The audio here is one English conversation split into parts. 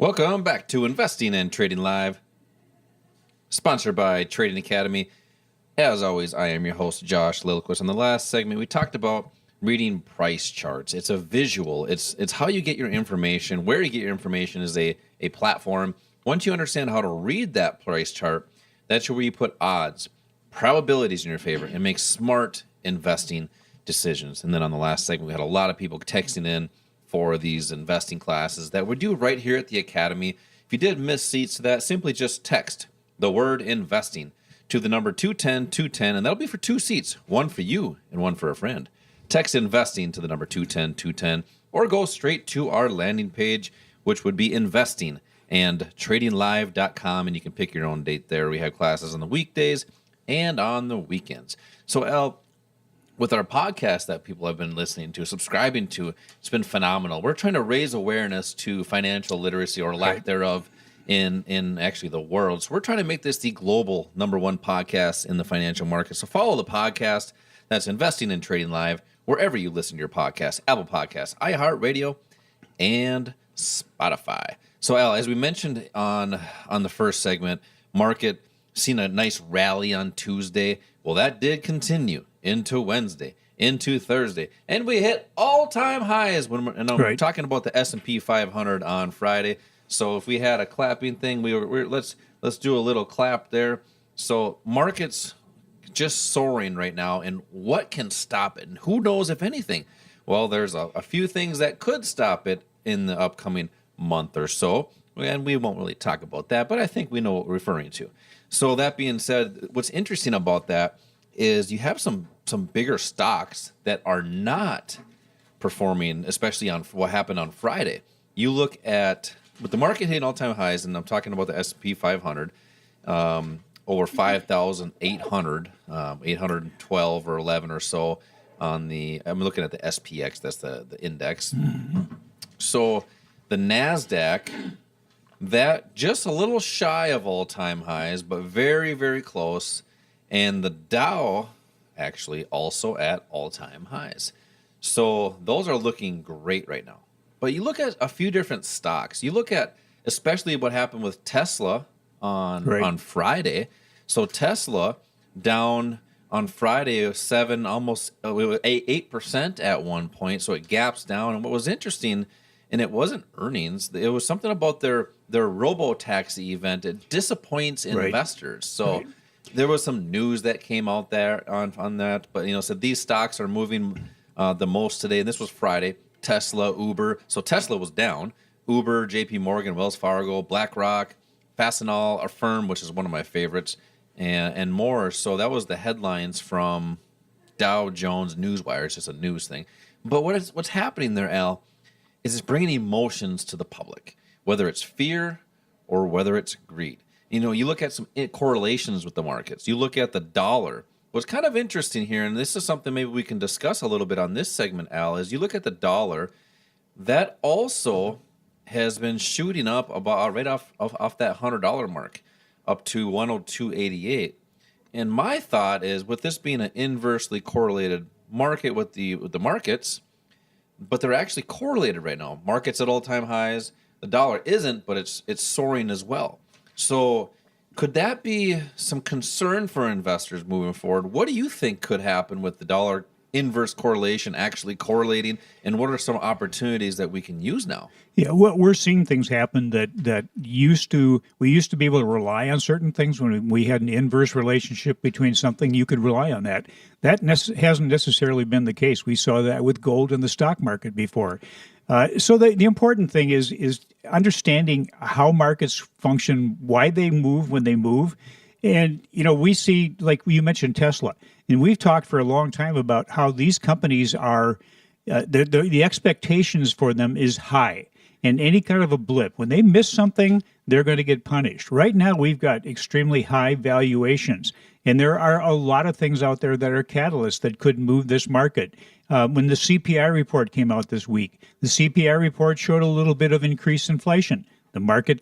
Welcome back to Investing and Trading Live, sponsored by Trading Academy. As always, I am your host, Josh Lilquist. In the last segment, we talked about reading price charts. It's a visual. It's how you get your information. Where you get your information is a platform. Once you understand how to read that price chart, that's where you put odds, probabilities in your favor, and make smart investing decisions. And then on the last segment, we had a lot of people texting in for these investing classes that we do right here at the Academy. If you did miss seats to that, simply just text the word investing to the number 210-210, and that'll be for 2 seats, one for you and one for a friend. Text investing to the number 210-210, or go straight to our landing page, which would be investing and tradinglive.com, and you can pick your own date there. We have classes on the weekdays and on the weekends. So, Al, with our podcast that people have been listening to, subscribing to, it's been phenomenal. We're trying to raise awareness to financial literacy or lack thereof in actually the world. So we're trying to make this the global #1 podcast in the financial market. So follow the podcast. That's Investing and Trading Live, wherever you listen to your podcast, Apple Podcasts, iHeartRadio, and Spotify. So, Al, as we mentioned on the first segment, market seen a nice rally on Tuesday. Well, that did continue into Wednesday, into Thursday, and we hit all-time highs. And I'm talking about the S&P 500 on Friday. So if we had a clapping thing, let's do a little clap there. So markets just soaring right now, and what can stop it? And who knows if anything? Well, there's a few things that could stop it in the upcoming month or so, and we won't really talk about that, but I think we know what we're referring to. So that being said, what's interesting about that is you have some bigger stocks that are not performing, especially on what happened on Friday. You look at, with the market hitting all-time highs, and I'm talking about the S&P 500, over 5,800, 812 or 11 or so on the, I'm looking at the SPX, that's the index. Mm-hmm. So the NASDAQ, that just a little shy of all-time highs, but very, very close. And the Dow actually also at all-time highs. So those are looking great right now. But you look at a few different stocks. You look at especially what happened with Tesla on Friday. So Tesla down on Friday, 8% at one point. So it gaps down. And what was interesting, and it wasn't earnings, it was something about their robo-taxi event. It disappoints investors. So there was some news that came out there on that. But, so these stocks are moving the most today. And this was Friday. Tesla, Uber. So Tesla was down. Uber, JP Morgan, Wells Fargo, BlackRock, Fastenal, Affirm, which is one of my favorites, and more. So that was the headlines from Dow Jones Newswire. It's just a news thing. But what's happening there, Al, is it's bringing emotions to the public, whether it's fear or whether it's greed. You look at some correlations with the markets. You look at the dollar. What's kind of interesting here, and this is something maybe we can discuss a little bit on this segment, Al, is you look at the dollar, that also has been shooting up about right off that $100 mark, up to 102.88. And my thought is, with this being an inversely correlated market with the markets, but they're actually correlated right now. Markets at all-time highs. The dollar isn't, but it's soaring as well. So could that be some concern for investors moving forward? What do you think could happen with the dollar inverse correlation actually correlating, and what are some opportunities that we can use now? Yeah, well, we're seeing things happen that we used to be able to rely on certain things when we had an inverse relationship between something. You could rely on that. That hasn't necessarily been the case. We saw that with gold in the stock market before. So the important thing is understanding how markets function, why they move when they move. And, we see, like you mentioned, Tesla. And we've talked for a long time about how these companies are, the expectations for them is high. And any kind of a blip, when they miss something, they're going to get punished. Right now, we've got extremely high valuations. And there are a lot of things out there that are catalysts that could move this market. When the CPI report came out this week, the CPI report showed a little bit of increased inflation. The market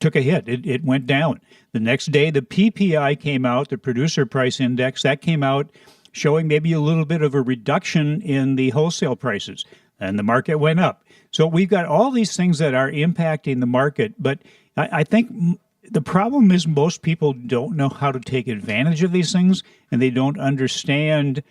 took a hit. It went down. The next day, the PPI came out, the producer price index, that came out showing maybe a little bit of a reduction in the wholesale prices. and the market went up. So we've got all these things that are impacting the market, but I think the problem is most people don't know how to take advantage of these things, and they don't understand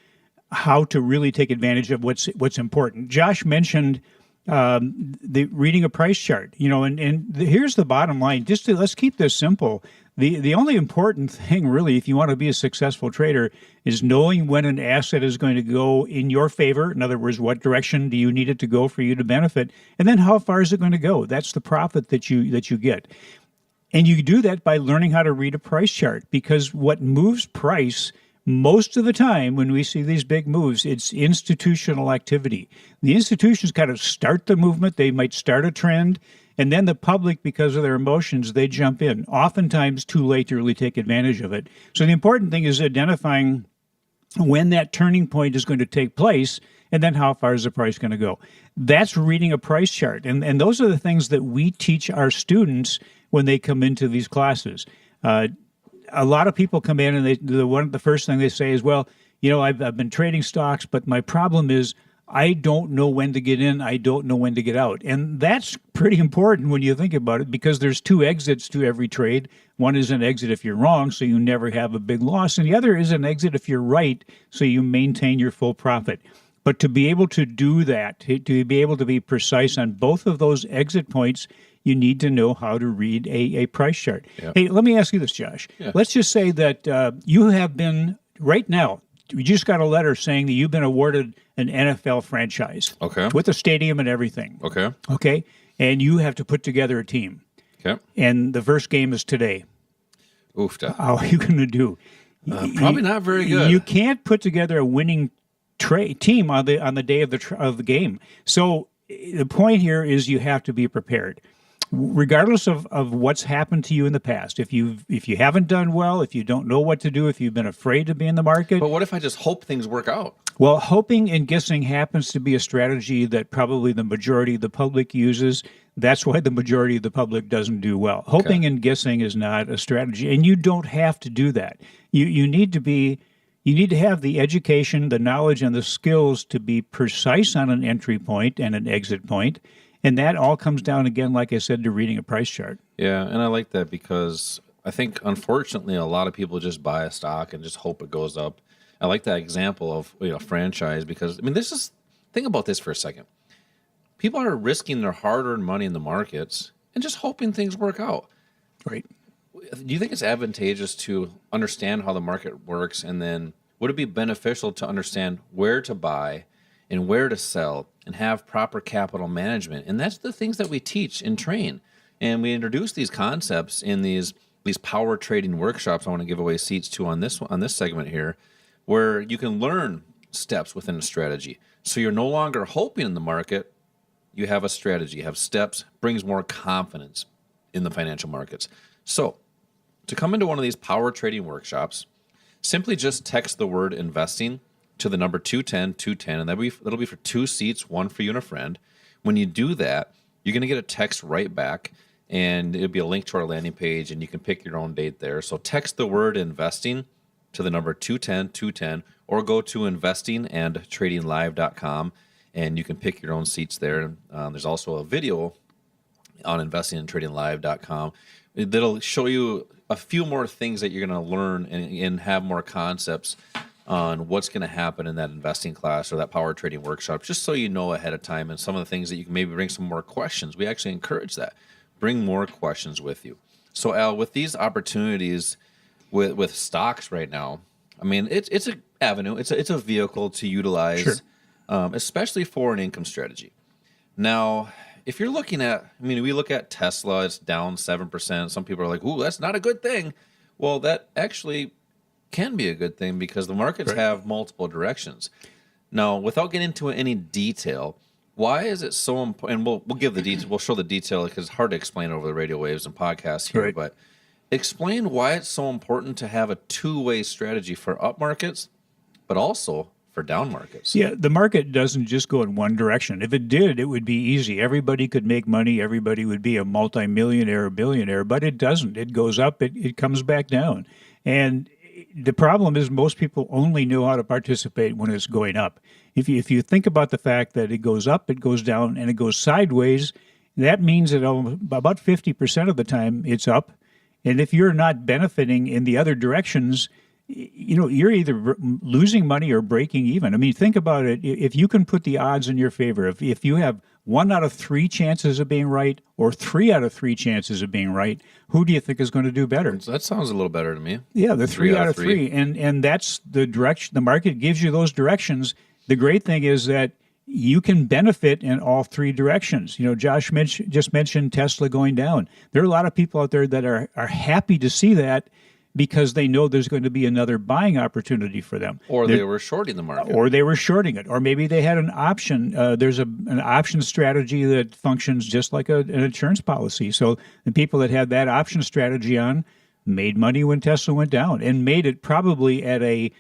how to really take advantage of what's important. Josh mentioned the reading a price chart, here's the bottom line. Let's keep this simple. The only important thing, really, if you want to be a successful trader, is knowing when an asset is going to go in your favor. In other words, what direction do you need it to go for you to benefit, and then how far is it going to go? That's the profit that you get. And you do that by learning how to read a price chart, because what moves price most of the time when we see these big moves, it's institutional activity. The institutions kind of start the movement. They might start a trend, and then the public, because of their emotions, they jump in, oftentimes too late to really take advantage of it. So the important thing is identifying when that turning point is going to take place, and then how far is the price going to go. That's reading a price chart. And those are the things that we teach our students when they come into these classes. A lot of people come in and the first thing they say is, well, I've been trading stocks, but my problem is I don't know when to get in. I don't know when to get out. And that's pretty important when you think about it, because there's two exits to every trade. One is an exit if you're wrong, so you never have a big loss. And the other is an exit if you're right, so you maintain your full profit. But to be able to do that, to be able to be precise on both of those exit points, you need to know how to read a price chart. Yep. Hey, let me ask you this, Josh. Yeah. Let's just say that you have been, right now, you just got a letter saying that you've been awarded an NFL franchise. Okay. With a stadium and everything. Okay. Okay. And you have to put together a team. Okay. And the first game is today. Oofta. How are you going to do? Probably not very good. You can't put together a winning team on the day of the game. So the point here is you have to be prepared, regardless of what's happened to you in the past. If you haven't done well, if you don't know what to do, if you've been afraid to be in the market. But what if I just hope things work out? Well, hoping and guessing happens to be a strategy that probably the majority of the public uses. That's why the majority of the public doesn't do well. Hoping and guessing is not a strategy, and you don't have to do that. You need to have the education, the knowledge, and the skills to be precise on an entry point and an exit point. And that all comes down, again, like I said, to reading a price chart. Yeah, and I like that, because I think, unfortunately, a lot of people just buy a stock and just hope it goes up. I like that example of franchise, because, think about this for a second. People are risking their hard-earned money in the markets and just hoping things work out. Right. Do you think it's advantageous to understand how the market works, and then would it be beneficial to understand where to buy and where to sell and have proper capital management? And that's the things that we teach and train. And we introduce these concepts in these power trading workshops. I want to give away seats to on this segment here, where you can learn steps within a strategy. So you're no longer hoping in the market. You have a strategy, you have steps, brings more confidence in the financial markets. So to come into one of these power trading workshops, simply just text the word investing to the number 210, and that'll be for 2 seats, one for you and a friend. When you do that, you're going to get a text right back, and it'll be a link to our landing page, and you can pick your own date there. So text the word investing to the number 210, or go to investingandtradinglive.com, and you can pick your own seats there. There's also a video on investingandtradinglive.com that'll show you a few more things that you're going to learn and have more concepts on what's going to happen in that investing class or that power trading workshop, just so you know ahead of time, and some of the things that you can maybe bring some more questions. We actually encourage that. Bring more questions with you. So, Al, with these opportunities with stocks right now, it's an avenue, it's a vehicle to utilize, sure. Especially for an income strategy. Now, if you're looking at, we look at Tesla, it's down 7%. Some people are like, ooh, that's not a good thing. Well, that actually can be a good thing, because the markets have multiple directions. Now, without getting into any detail, why is it so important? And we'll give the detail. We'll show the detail, because it's hard to explain over the radio waves and podcasts here. Right. But explain why it's so important to have a two-way strategy for up markets, but also for down markets. Yeah, the market doesn't just go in one direction. If it did, it would be easy. Everybody could make money. Everybody would be a multimillionaire or billionaire, but it doesn't. It goes up. It comes back down. And the problem is most people only know how to participate when it's going up. If you think about the fact that it goes up, it goes down, and it goes sideways, that means that about 50% of the time it's up. And if you're not benefiting in the other directions, you're either losing money or breaking even. I mean, think about it. If you can put the odds in your favor, if you have 1 out of 3 chances of being right or 3 out of 3 chances of being right, who do you think is going to do better? So that sounds a little better to me. Yeah, the 3 out of 3. And that's the direction. The market gives you those directions. The great thing is that you can benefit in all 3 directions. Josh just mentioned Tesla going down. There are a lot of people out there that are happy to see that because they know there's going to be another buying opportunity for them. Or they were shorting the market. Or they were shorting it. Or maybe they had an option. There's an option strategy that functions just like an insurance policy. So the people that had that option strategy on made money when Tesla went down and made it probably at a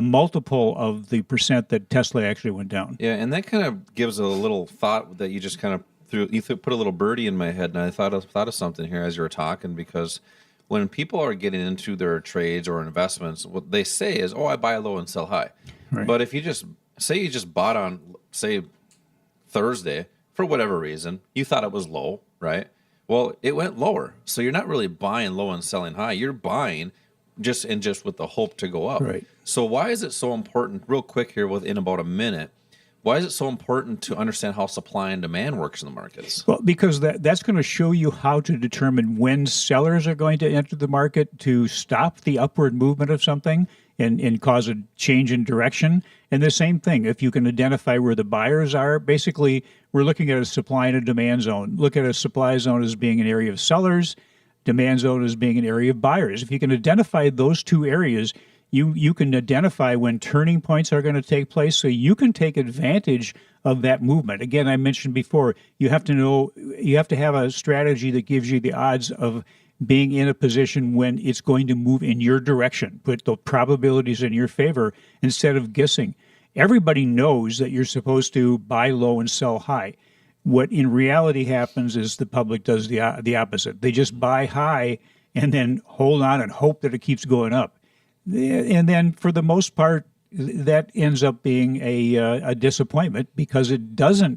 multiple of the percent that Tesla actually went down. Yeah, and that kind of gives a little thought that you just kind of threw. You put a little birdie in my head, and I thought of something here as you were talking, because when people are getting into their trades or investments, what they say is, "Oh, I buy low and sell high." Right. But if you just bought on, say, Thursday for whatever reason, you thought it was low, right? Well, it went lower, so you're not really buying low and selling high. You're buying just with the hope to go up. Right. So why is it so important, real quick here within about a minute, why is it so important to understand how supply and demand works in the markets? Well, because that's going to show you how to determine when sellers are going to enter the market to stop the upward movement of something and cause a change in direction. And the same thing, if you can identify where the buyers are, basically we're looking at a supply and a demand zone. Look at a supply zone as being an area of sellers, demand zone as being an area of buyers. If you can identify those 2 areas, you can identify when turning points are going to take place, so you can take advantage of that movement. Again, I mentioned before, you have to have a strategy that gives you the odds of being in a position when it's going to move in your direction. Put the probabilities in your favor instead of guessing. Everybody knows that you're supposed to buy low and sell high. What in reality happens is the public does the opposite. They just buy high and then hold on and hope that it keeps going up. And then for the most part, that ends up being a disappointment because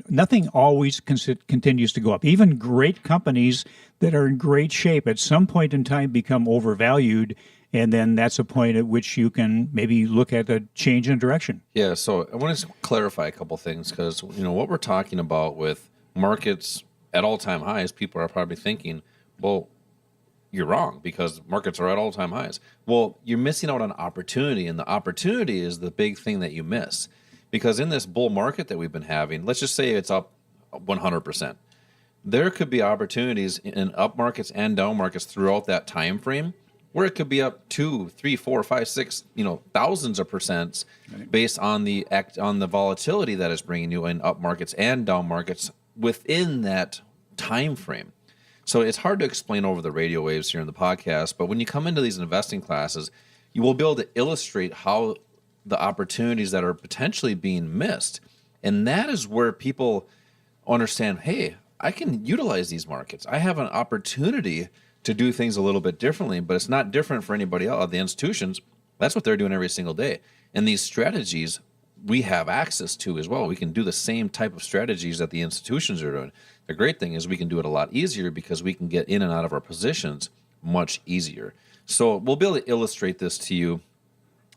nothing always continues to go up. Even great companies that are in great shape at some point in time become overvalued. And then that's a point at which you can maybe look at a change in direction. Yeah, so I want to clarify a couple things because, what we're talking about with markets at all-time highs, people are probably thinking, well, you're wrong because markets are at all-time highs. Well, you're missing out on opportunity, and the opportunity is the big thing that you miss. Because in this bull market that we've been having, let's just say it's up 100%. There could be opportunities in up markets and down markets throughout that time frame where it could be up 2, 3, 4, 5, 6, thousands of percents based on the volatility that is bringing you in up markets and down markets within that time frame. So it's hard to explain over the radio waves here in the podcast, but when you come into these investing classes, you will be able to illustrate how the opportunities that are potentially being missed. And that is where people understand, hey, I can utilize these markets. I have an opportunity to do things a little bit differently, but it's not different for anybody else. The institutions, that's what they're doing every single day. And these strategies we have access to as well. We can do the same type of strategies that the institutions are doing. The great thing is we can do it a lot easier because we can get in and out of our positions much easier. So we'll be able to illustrate this to you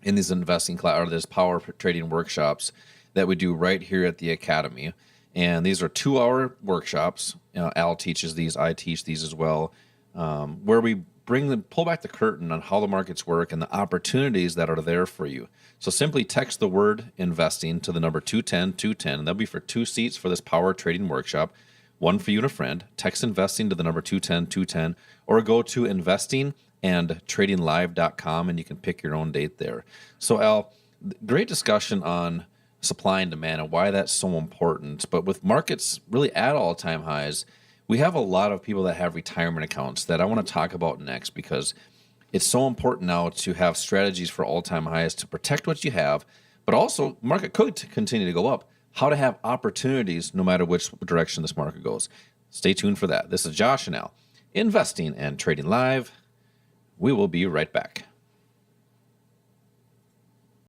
in these investing class or this power trading workshops that we do right here at the Academy. And these are 2-hour workshops. Al teaches these, I teach these as well, where we pull back the curtain on how the markets work and the opportunities that are there for you. So simply text the word investing to the number 210-210, and that'll be for 2 seats for this power trading workshop, 1 for you and a friend. Text investing to the number 210-210, or go to investingandtradinglive.com and you can pick your own date there. So Al, great discussion on supply and demand and why that's so important. But with markets really at all-time highs, we have a lot of people that have retirement accounts that I want to talk about next because it's so important now to have strategies for all-time highs to protect what you have, but also market could continue to go up. How to have opportunities no matter which direction this market goes. Stay tuned for that. This is Josh and Al, Investing and Trading Live. We will be right back.